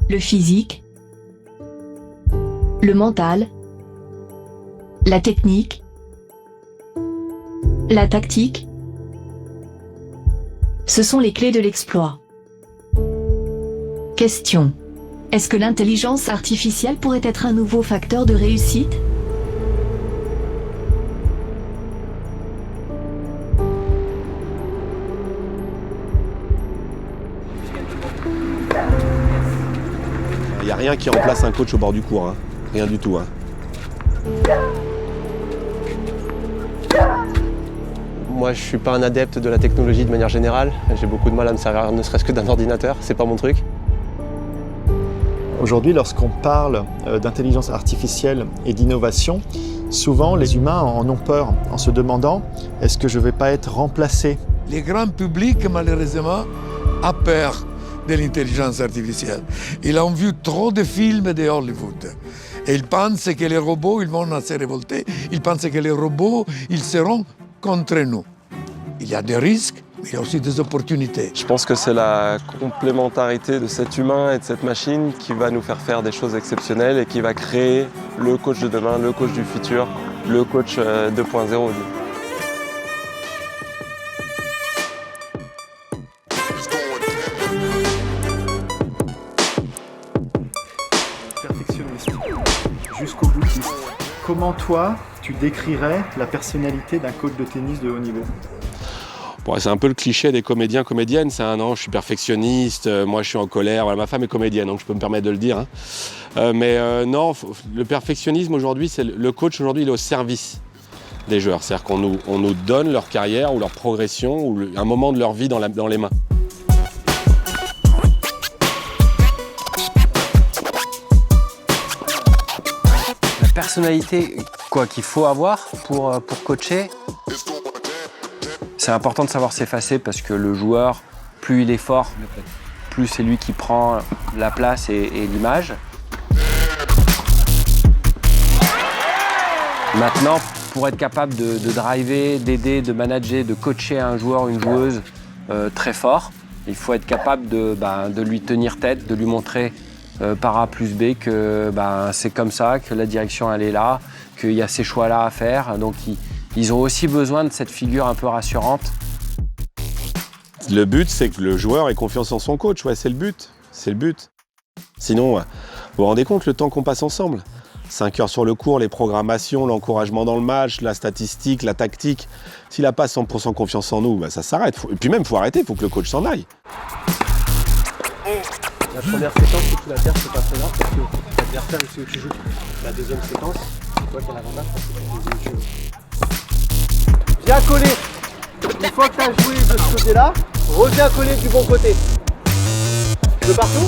le physique, le mental, la technique, la tactique. Ce sont les clés de l'exploit. Question. Est-ce que l'intelligence artificielle pourrait être un nouveau facteur de réussite ? Il n'y a rien qui remplace un coach au bord du cours, hein. Rien du tout. Hein. Moi, je ne suis pas un adepte de la technologie de manière générale. J'ai beaucoup de mal à me servir ne serait-ce que d'un ordinateur, c'est pas mon truc. Aujourd'hui, lorsqu'on parle d'intelligence artificielle et d'innovation, souvent les humains en ont peur en se demandant « est-ce que je ne vais pas être remplacé ?» Le grand public, malheureusement, a peur de l'intelligence artificielle. Ils ont vu trop de films de Hollywood. Et ils pensent que les robots ils vont se révolter. Ils pensent que les robots ils seront contre nous. Il y a des risques, mais il y a aussi des opportunités. Je pense que c'est la complémentarité de cet humain et de cette machine qui va nous faire faire des choses exceptionnelles et qui va créer le coach de demain, le coach du futur, le coach 2.0. Perfectionniste, jusqu'au boutiste. Comment toi, tu décrirais la personnalité d'un coach de tennis de haut niveau ? Bon, c'est un peu le cliché des comédiens, comédiennes. C'est un non, je suis perfectionniste, moi je suis en colère. Voilà, ma femme est comédienne, donc je peux me permettre de le dire. Hein. Non, le perfectionnisme aujourd'hui, le coach aujourd'hui, il est au service des joueurs. C'est-à-dire qu'on nous donne leur carrière ou leur progression ou un moment de leur vie dans les mains. La personnalité qu'il faut avoir pour coacher, c'est important de savoir s'effacer parce que le joueur, plus il est fort, plus c'est lui qui prend la place et l'image. Maintenant, pour être capable de driver, d'aider, de manager, de coacher un joueur ou une joueuse très fort, il faut être capable de lui tenir tête, de lui montrer par A plus B que c'est comme ça, que la direction elle est là, qu'il y a ces choix-là à faire. Donc ils ont aussi besoin de cette figure un peu rassurante. Le but, c'est que le joueur ait confiance en son coach. Ouais, c'est le but. C'est le but. Sinon, vous vous rendez compte le temps qu'on passe ensemble ? 5 heures sur le cours, les programmations, l'encouragement dans le match, la statistique, la tactique. S'il n'a pas 100% confiance en nous, ça s'arrête. Et puis même, il faut arrêter, il faut que le coach s'en aille. La première séquence que tu la perds, c'est pas très grave parce que l'adversaire il sait où tu joues. La deuxième séquence, c'est toi qui as l'avantage parce que tu sais où tu joues. Viens coller. Une fois que tu as joué de ce côté-là, reviens coller du bon côté. De partout.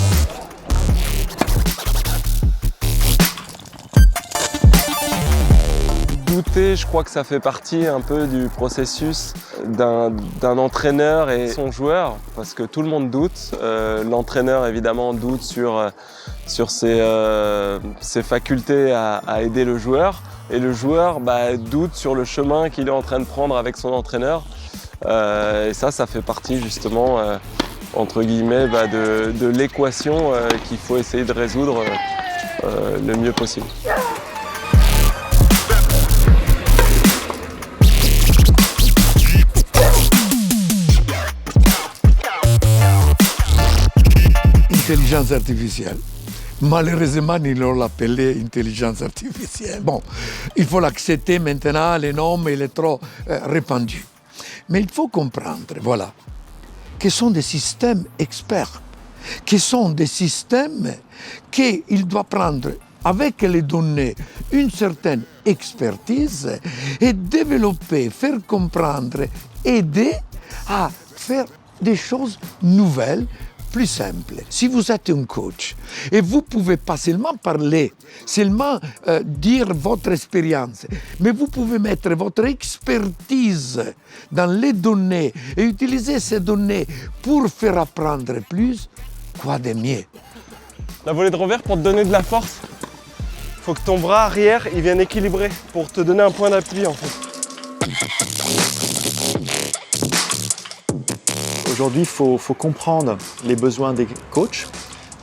Douter, je crois que ça fait partie un peu du processus d'un entraîneur et son joueur, parce que tout le monde doute. L'entraîneur, évidemment, doute sur ses facultés à aider le joueur, et le joueur doute sur le chemin qu'il est en train de prendre avec son entraîneur. Et ça fait partie justement, entre guillemets, de l'équation qu'il faut essayer de résoudre le mieux possible. Intelligence artificielle. Malheureusement, ils l'ont appelé intelligence artificielle. Bon, il faut l'accepter maintenant, le nom il est trop répandu. Mais il faut comprendre, voilà, que ce sont des systèmes experts, que ce sont des systèmes qu'il doit prendre avec les données une certaine expertise et développer, faire comprendre, aider à faire des choses nouvelles, plus simple. Si vous êtes un coach et vous ne pouvez pas seulement parler, seulement dire votre expérience, mais vous pouvez mettre votre expertise dans les données et utiliser ces données pour faire apprendre plus, quoi de mieux? La volée de revers, pour te donner de la force, il faut que ton bras arrière il vienne équilibrer pour te donner un point d'appui en fait. Aujourd'hui, il faut comprendre les besoins des coachs,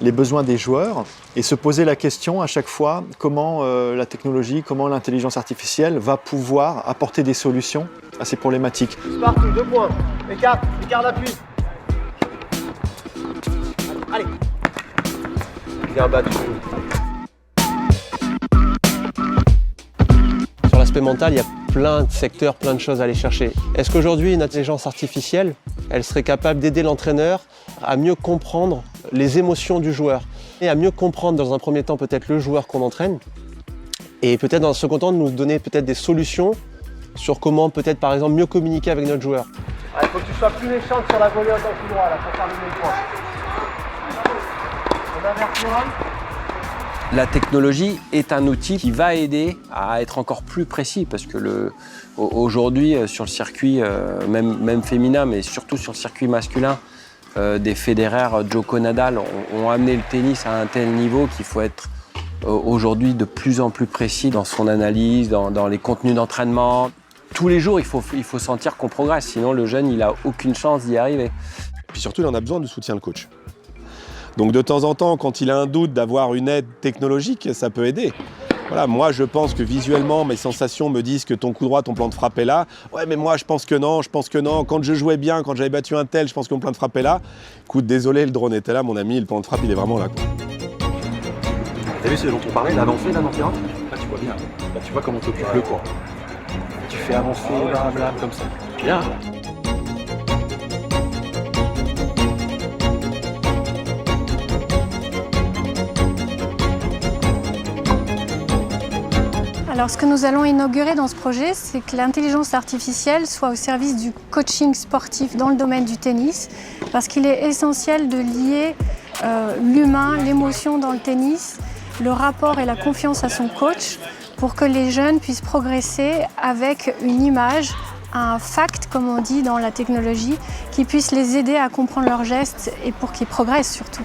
les besoins des joueurs et se poser la question à chaque fois comment la technologie, comment l'intelligence artificielle va pouvoir apporter des solutions à ces problématiques. Partout, 2 points. Écarte, garde appui. Allez. Bien battu. Sur l'aspect mental, il y a plein de secteurs, plein de choses à aller chercher. Est-ce qu'aujourd'hui, une intelligence artificielle, elle serait capable d'aider l'entraîneur à mieux comprendre les émotions du joueur et à mieux comprendre dans un premier temps peut-être le joueur qu'on entraîne et peut-être dans un second temps de nous donner peut-être des solutions sur comment peut-être par exemple mieux communiquer avec notre joueur. Il faut que tu sois plus méchante sur la volée en tant que droit là, pour terminer le point. On invertira. La technologie est un outil qui va aider à être encore plus précis parce que aujourd'hui sur le circuit, même féminin, mais surtout sur le circuit masculin, des Federer, Djoko, Nadal ont amené le tennis à un tel niveau qu'il faut être aujourd'hui de plus en plus précis dans son analyse, dans les contenus d'entraînement. Tous les jours, il faut sentir qu'on progresse, sinon le jeune, il n'a aucune chance d'y arriver. Puis surtout, il en a besoin de soutien de coach. Donc de temps en temps, quand il a un doute d'avoir une aide technologique, ça peut aider. Voilà, moi je pense que visuellement, mes sensations me disent que ton coup droit, ton plan de frappe est là. Ouais, mais moi je pense que non. Quand je jouais bien, quand j'avais battu un tel, je pense que mon plan de frappe est là. Écoute, désolé, le drone était là, mon ami, le plan de frappe, il est vraiment là, quoi. T'as vu ce dont on parlait, l'avancée là dans le terrain? Là tu vois bien, là tu vois comment t'occupes le court. Tu fais avancer, blablabla, comme ça. Bien. Alors ce que nous allons inaugurer dans ce projet, c'est que l'intelligence artificielle soit au service du coaching sportif dans le domaine du tennis, parce qu'il est essentiel de lier l'humain, l'émotion dans le tennis, le rapport et la confiance à son coach, pour que les jeunes puissent progresser avec une image, un fact, comme on dit dans la technologie, qui puisse les aider à comprendre leurs gestes et pour qu'ils progressent surtout.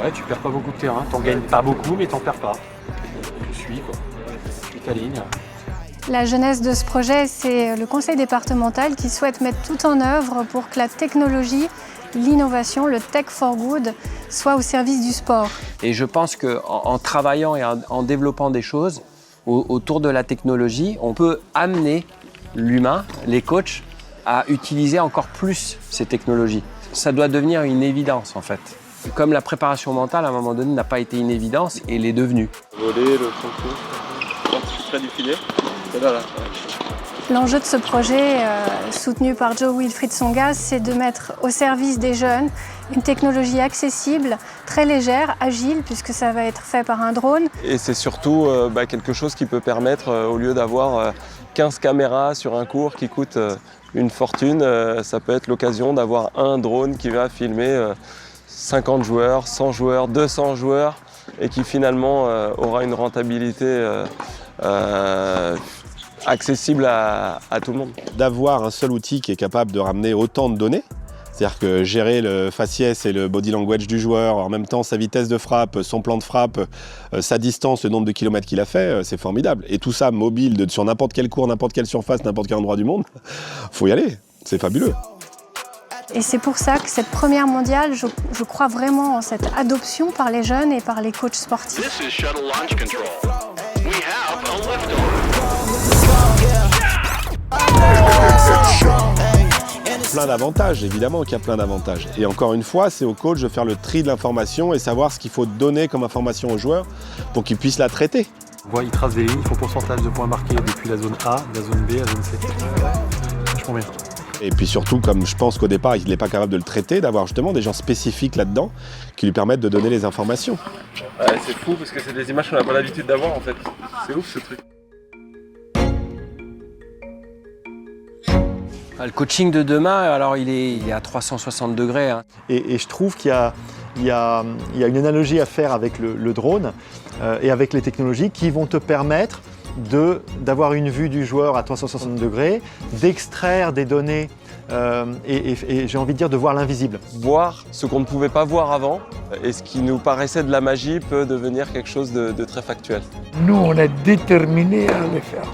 Ouais, tu perds pas beaucoup de terrain, t'en gagnes pas beaucoup, mais t'en perds pas. Tu suis quoi. Ta ligne. La jeunesse de ce projet, c'est le conseil départemental qui souhaite mettre tout en œuvre pour que la technologie, l'innovation, le tech for good, soit au service du sport. Et je pense qu'en travaillant et en développant des choses autour de la technologie, on peut amener l'humain, les coachs, à utiliser encore plus ces technologies. Ça doit devenir une évidence en fait. Comme la préparation mentale, à un moment donné, n'a pas été une évidence et l'est devenue. Voler, le concours. Près du filet. Là. L'enjeu de ce projet, soutenu par Joe Wilfried Tsonga, c'est de mettre au service des jeunes une technologie accessible, très légère, agile, puisque ça va être fait par un drone. Et c'est surtout quelque chose qui peut permettre, au lieu d'avoir 15 caméras sur un cours qui coûte une fortune, ça peut être l'occasion d'avoir un drone qui va filmer 50 joueurs, 100 joueurs, 200 joueurs et qui finalement aura une rentabilité accessible à tout le monde. D'avoir un seul outil qui est capable de ramener autant de données, c'est-à-dire que gérer le faciès et le body language du joueur, en même temps sa vitesse de frappe, son plan de frappe, sa distance, le nombre de kilomètres qu'il a fait, c'est formidable. Et tout ça mobile sur n'importe quel cours, n'importe quelle surface, n'importe quel endroit du monde, faut y aller, c'est fabuleux. Et c'est pour ça que cette première mondiale, je crois vraiment en cette adoption par les jeunes et par les coachs sportifs. Plein d'avantages, évidemment qu'il y a plein d'avantages. Et encore une fois, c'est au coach de faire le tri de l'information et savoir ce qu'il faut donner comme information aux joueurs pour qu'ils puissent la traiter. On voit, ils tracent des lignes, ils font pourcentage de points marqués depuis la zone A, la zone B, la zone C. Vachement bien. Et puis surtout, comme je pense qu'au départ, il n'est pas capable de le traiter, d'avoir justement des gens spécifiques là-dedans qui lui permettent de donner les informations. Ouais, c'est fou parce que c'est des images qu'on n'a pas l'habitude d'avoir en fait. C'est ouf ce truc. Le coaching de demain, alors il est à 360 degrés. Hein. Et je trouve qu'il y a une analogie à faire avec le drone et avec les technologies qui vont te permettre d'avoir une vue du joueur à 360 degrés, d'extraire des données et j'ai envie de dire de voir l'invisible. Voir ce qu'on ne pouvait pas voir avant et ce qui nous paraissait de la magie peut devenir quelque chose de très factuel. Nous, on est déterminés à le faire.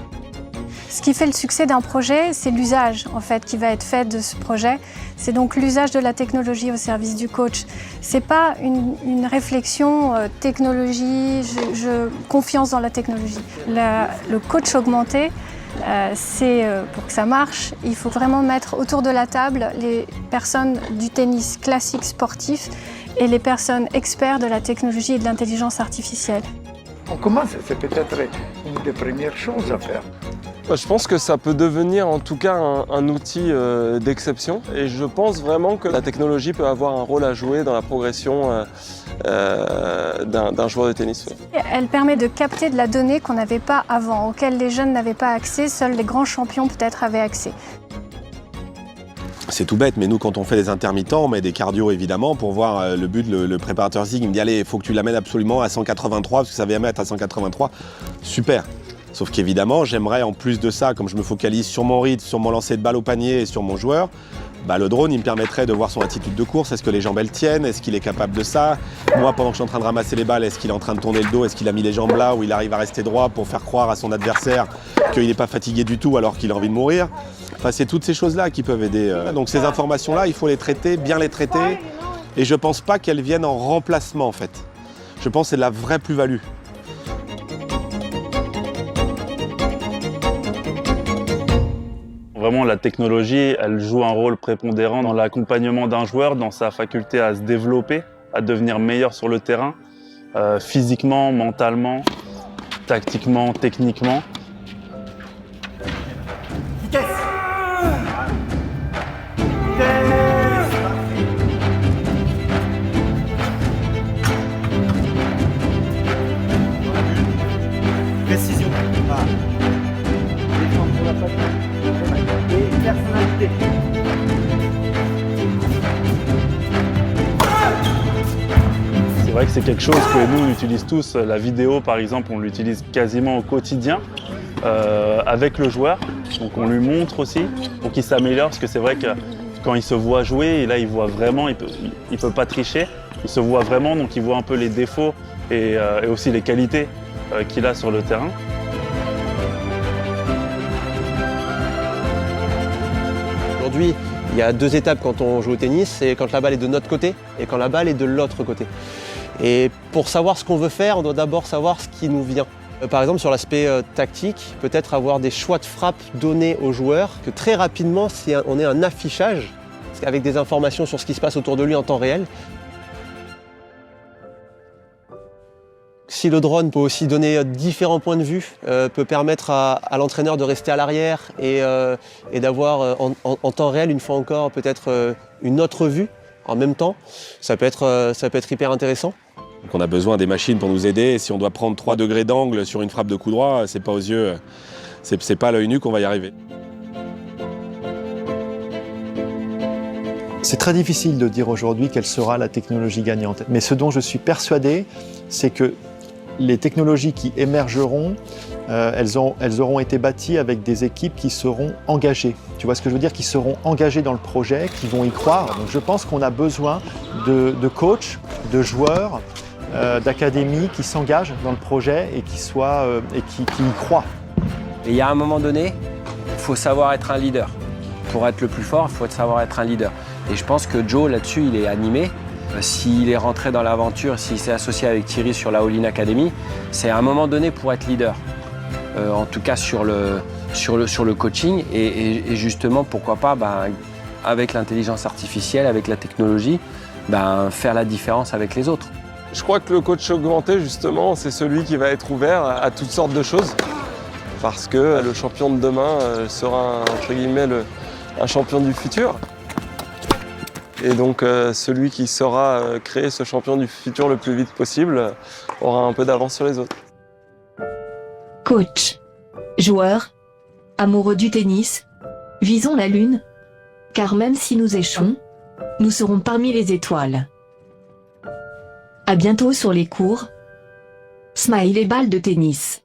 Ce qui fait le succès d'un projet, c'est l'usage en fait qui va être fait de ce projet. C'est donc l'usage de la technologie au service du coach. C'est pas une réflexion technologie, confiance dans la technologie. Le coach augmenté, pour que ça marche, il faut vraiment mettre autour de la table les personnes du tennis classique sportif et les personnes experts de la technologie et de l'intelligence artificielle. On commence, c'est peut-être une des premières choses à faire. Je pense que ça peut devenir en tout cas un outil d'exception et je pense vraiment que la technologie peut avoir un rôle à jouer dans la progression d'un joueur de tennis. Elle permet de capter de la donnée qu'on n'avait pas avant, auquel les jeunes n'avaient pas accès, seuls les grands champions peut-être avaient accès. C'est tout bête, mais nous, quand on fait des intermittents, on met des cardio évidemment pour voir le but. Le préparateur physique, il me dit allez, il faut que tu l'amènes absolument à 183 parce que ça va mettre à 183. Super. Sauf qu'évidemment, j'aimerais en plus de ça, comme je me focalise sur mon rythme, sur mon lancer de balle au panier et sur mon joueur, le drone, il me permettrait de voir son attitude de course. Est-ce que les jambes, elles tiennent? Est-ce qu'il est capable de ça? Moi, pendant que je suis en train de ramasser les balles, est-ce qu'il est en train de tourner le dos? Est-ce qu'il a mis les jambes là où il arrive à rester droit pour faire croire à son adversaire qu'il n'est pas fatigué du tout alors qu'il a envie de mourir? Enfin, c'est toutes ces choses-là qui peuvent aider. Donc ces informations-là, il faut les traiter, bien les traiter. Et je ne pense pas qu'elles viennent en remplacement, en fait. Je pense que c'est de la vraie plus-value. Vraiment, la technologie, elle joue un rôle prépondérant dans l'accompagnement d'un joueur, dans sa faculté à se développer, à devenir meilleur sur le terrain, physiquement, mentalement, tactiquement, techniquement. Vitesse. Précision. Défendre sur la patte. Et personnalité. C'est vrai que c'est quelque chose que nous, on utilise tous. La vidéo, par exemple, on l'utilise quasiment au quotidien avec le joueur. Donc on lui montre aussi pour qu'il s'améliore, parce que c'est vrai que quand il se voit jouer, et là il voit vraiment, il peut pas tricher, il se voit vraiment, donc il voit un peu les défauts et aussi les qualités qu'il a sur le terrain. Aujourd'hui, il y a deux étapes quand on joue au tennis, c'est quand la balle est de notre côté et quand la balle est de l'autre côté. Et pour savoir ce qu'on veut faire, on doit d'abord savoir ce qui nous vient. Par exemple, sur l'aspect tactique, peut-être avoir des choix de frappe donnés aux joueurs, que très rapidement, on ait un affichage avec des informations sur ce qui se passe autour de lui en temps réel. Si le drone peut aussi donner différents points de vue, peut permettre à l'entraîneur de rester à l'arrière et d'avoir en temps réel, une fois encore, peut-être une autre vue en même temps, ça peut être hyper intéressant. Donc on a besoin des machines pour nous aider. Et si on doit prendre 3 degrés d'angle sur une frappe de coup droit, c'est pas aux yeux, c'est pas à l'œil nu qu'on va y arriver. C'est très difficile de dire aujourd'hui quelle sera la technologie gagnante. Mais ce dont je suis persuadé, c'est que les technologies qui émergeront, elles auront été bâties avec des équipes qui seront engagées. Tu vois ce que je veux dire? Qui seront engagées dans le projet, qui vont y croire. Donc je pense qu'on a besoin de coachs, de joueurs, d'académies qui s'engagent dans le projet et qui y croient. Et il y a un moment donné, il faut savoir être un leader. Pour être le plus fort, il faut savoir être un leader. Et je pense que Joe, là-dessus, il est animé. S'il est rentré dans l'aventure, s'il s'est associé avec Thierry sur la All-in Academy, c'est à un moment donné pour être leader. En tout cas sur le coaching. Et justement, pourquoi pas, avec l'intelligence artificielle, avec la technologie, faire la différence avec les autres. Je crois que le coach augmenté, justement, c'est celui qui va être ouvert à toutes sortes de choses. Parce que le champion de demain sera, entre guillemets, un champion du futur. Et donc, celui qui saura créer ce champion du futur le plus vite possible aura un peu d'avance sur les autres. Coach, joueur, amoureux du tennis, visons la lune, car même si nous échouons, nous serons parmi les étoiles. À bientôt sur les cours. Smile et balles de tennis.